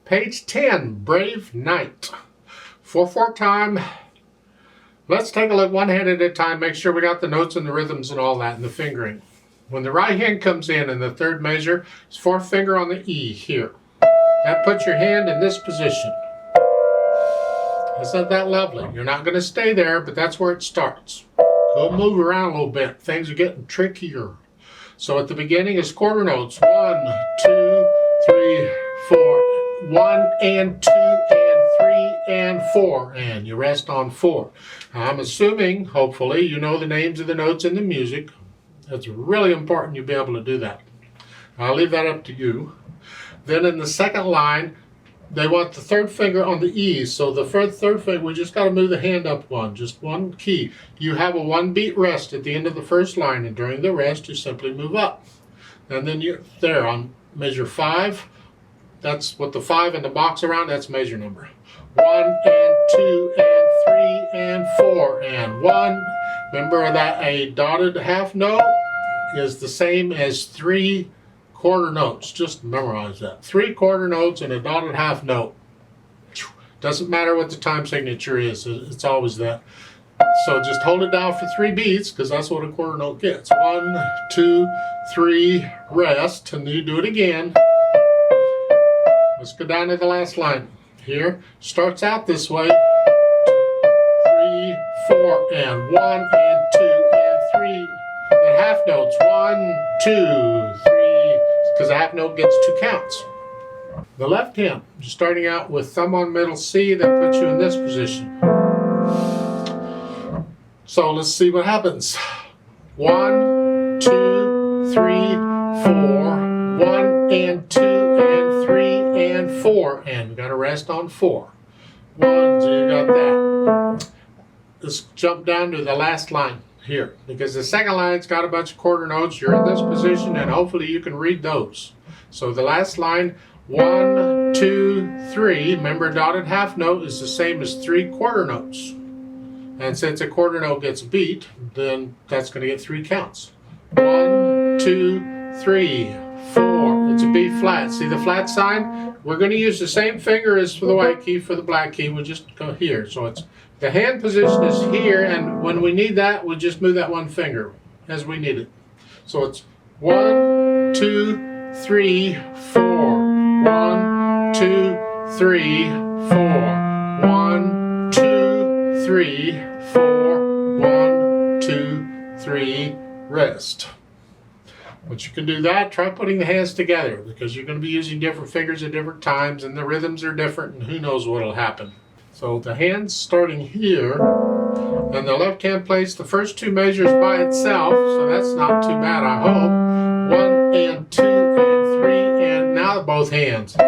Page 10, Brave Knight. 4/4 time. Let's take a look one hand at a time, make sure we got the notes and the rhythms and all that and the fingering. When the right hand comes in the third measure, it's fourth finger on the E here. That puts your hand in this position. Isn't that lovely? You're not going to stay there, but that's where it starts. Go move around a little bit. Things are getting trickier. So at the beginning is quarter notes. 1, 2, 3, 4. 1 and 2 and 3 and 4. And you rest on 4. Now, I'm assuming, hopefully, you know the names of the notes in the music. It's really important you be able to do that. I'll leave that up to you. Then in the second line, they want the third finger on the E. So the third finger, we just got to move the hand up one, just one key. You have a 1-beat rest at the end of the first line, and during the rest, you simply move up. And then you're there on measure 5. That's what the 5 in the box around, that's measure number. 1 and 2 and 3 and 4 and 1. Remember that a dotted half note is the same as 3 quarter notes. Just memorize that. 3 quarter notes and a dotted half note. Doesn't matter what the time signature is. It's always that. So just hold it down for 3 beats because that's what a quarter note gets. 1, 2, 3, rest, and you do it again. Let's go down to the last line. Here starts out this way. 3, 4, and 1 and 2 and 3. The half notes. 1, 2, 3. Because a half note gets 2 counts. The left hand, just starting out with thumb on middle C, that puts you in this position. So let's see what happens. 1, 2, 3, 4. 1 and 2 and 3 and 4. And we got to rest on 4. 1, so you got that. Let's jump down to the last line here, because the second line's got a bunch of quarter notes. You're in this position, and hopefully you can read those. So the last line, 1, 2, 3. Remember, dotted half note is the same as 3 quarter notes. And since a quarter note gets a beat, then that's going to get 3 counts. 1, 2, 3, 4. It's a B flat. See the flat sign? We're going to use the same finger as for the white key for the black key. We'll just go here. So it's the hand position is here, and when we need that, we'll just move that one finger as we need it. So it's 1, 2, 3, 4. 1, 2, 3, 4. 1, 2, 3, 4. 1, 2, 3, rest. Once you can do that, try putting the hands together, because you're going to be using different fingers at different times, and the rhythms are different, and who knows what will happen. So the hands starting here, and the left hand plays the first 2 measures by itself, so that's not too bad, I hope. 1 and 2 and 3, and now both hands. 1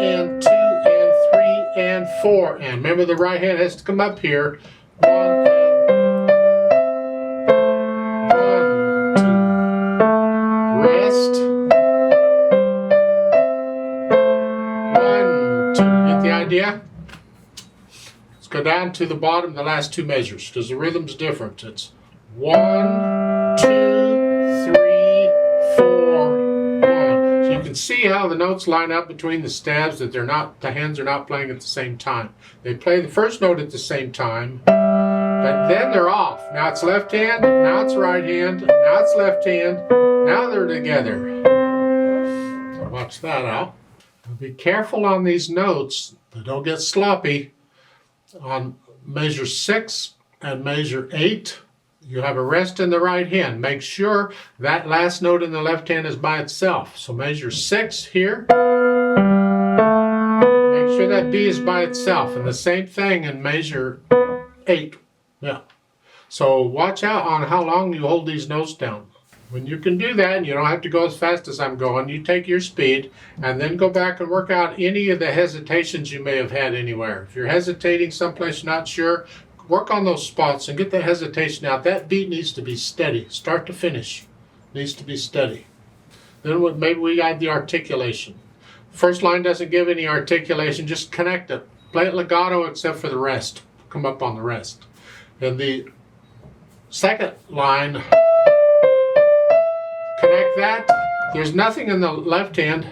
and 2 and 3 and 4, and remember the right hand has to come up here. 1 and 1, 2, rest. 1, 2, get the idea? Let's go down to the bottom, the last 2 measures, because the rhythm's different. It's 1, 2, 3, 4, 1. So you can see how the notes line up between the stabs, that they're not, the hands are not playing at the same time. They play the first note at the same time, but then they're off. Now it's left hand, now it's right hand, now it's left hand, now they're together. So watch that out. Be careful on these notes, but don't get sloppy. On measure 6 and measure 8, you have a rest in the right hand. Make sure that last note in the left hand is by itself. So measure 6 here. Make sure that B is by itself. And the same thing in measure 8. Yeah. So watch out on how long you hold these notes down. When you can do that, and you don't have to go as fast as I'm going, you take your speed and then go back and work out any of the hesitations you may have had anywhere. If you're hesitating someplace you're not sure, work on those spots and get the hesitation out. That beat needs to be steady, start to finish. Needs to be steady. Then maybe we add the articulation. First line doesn't give any articulation, just connect it. Play it legato except for the rest. Come up on the rest. And the second line, connect that, There's nothing in the left hand.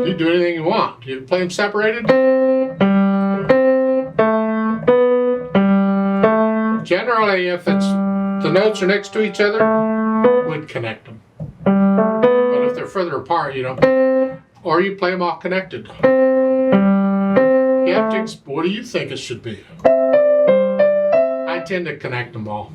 You do anything you want. You play them separated. Generally, if the notes are next to each other, we'd connect them. But if they're further apart, you don't. Or you play them all connected. You have to. What do you think it should be? I tend to connect them all.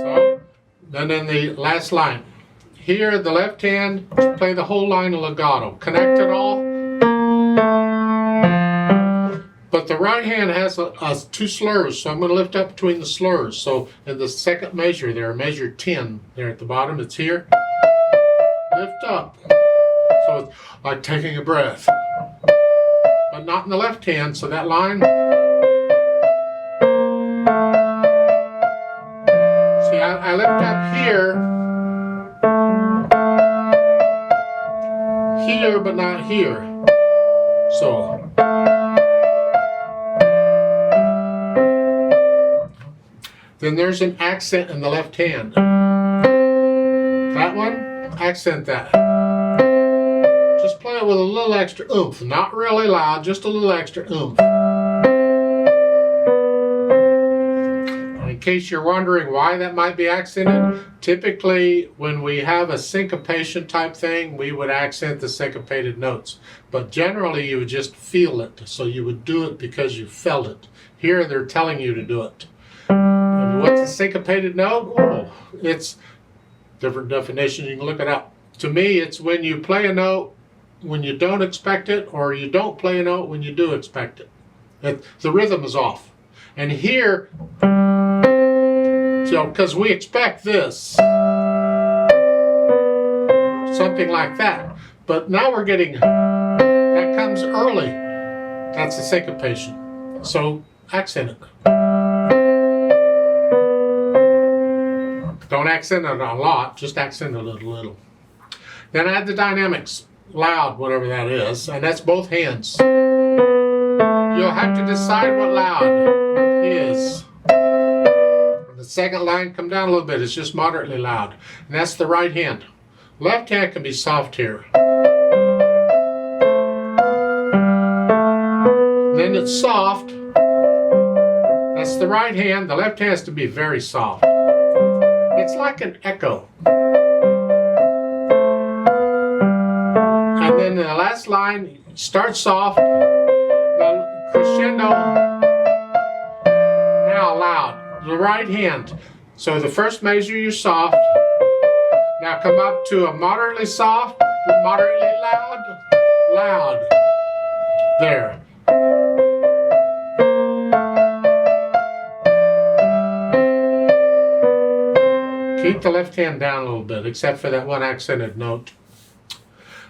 So, then in the last line, here the left hand, play the whole line of legato. Connect it all. But the right hand has two slurs, so I'm going to lift up between the slurs. So in the second measure there, measure 10, there at the bottom, it's here. Lift up. So it's like taking a breath. But not in the left hand, so that line. See, I lift up here, but not here. So. Then there's an accent in the left hand. That one, accent that. Just play it with a little extra oomph. Not really loud, just a little extra oomph. And in case you're wondering why that might be accented, typically when we have a syncopation type thing, we would accent the syncopated notes. But generally you would just feel it. So you would do it because you felt it. Here they're telling you to do it. What's a syncopated note? Oh, it's different definition. You can look it up. To me, it's when you play a note when you don't expect it, or you don't play a note when you do expect it. The rhythm is off. And here, so because we expect this, something like that. But now we're getting, that comes early. That's a syncopation. So accent it. Don't accent it a lot, just accent it a little. Then add the dynamics, loud, whatever that is, and that's both hands. You'll have to decide what loud is. The second line, come down a little bit, it's just moderately loud. And that's the right hand. Left hand can be soft here. Then it's soft. That's the right hand. The left hand has to be very soft. It's like an echo. And then in the last line, start soft, crescendo, now loud. The right hand. So the first measure you're soft. Now come up to a moderately soft, moderately loud, loud. There. Keep the left hand down a little bit, except for that one accented note.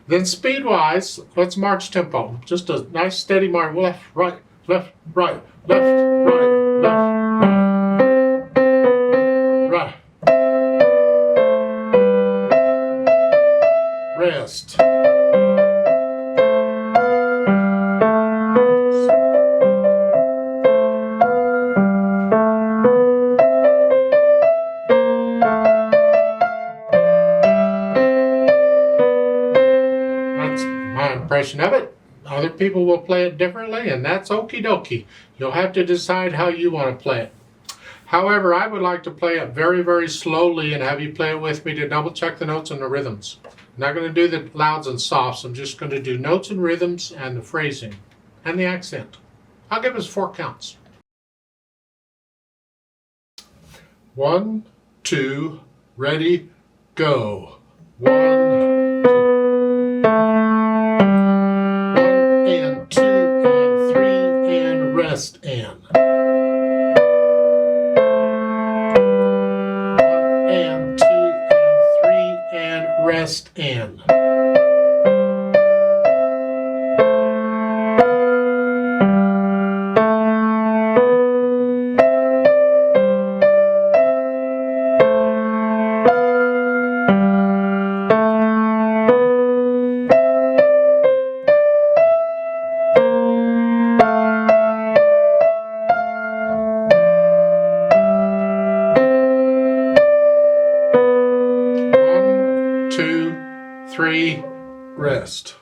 Then speed-wise, let's march tempo. Just a nice steady march. Left, right, left, right, left, right, left, right. Right. Rest. Of it. Other people will play it differently, and that's okie dokie. You'll have to decide how you want to play it. However, I would like to play it very, very slowly and have you play it with me to double check the notes and the rhythms. I'm not going to do the louds and softs. I'm just going to do notes and rhythms and the phrasing and the accent. I'll give us 4 counts. 1, 2, ready, go. 1, rest and. 1 and 2 and 3 and rest and. 2, 3, rest.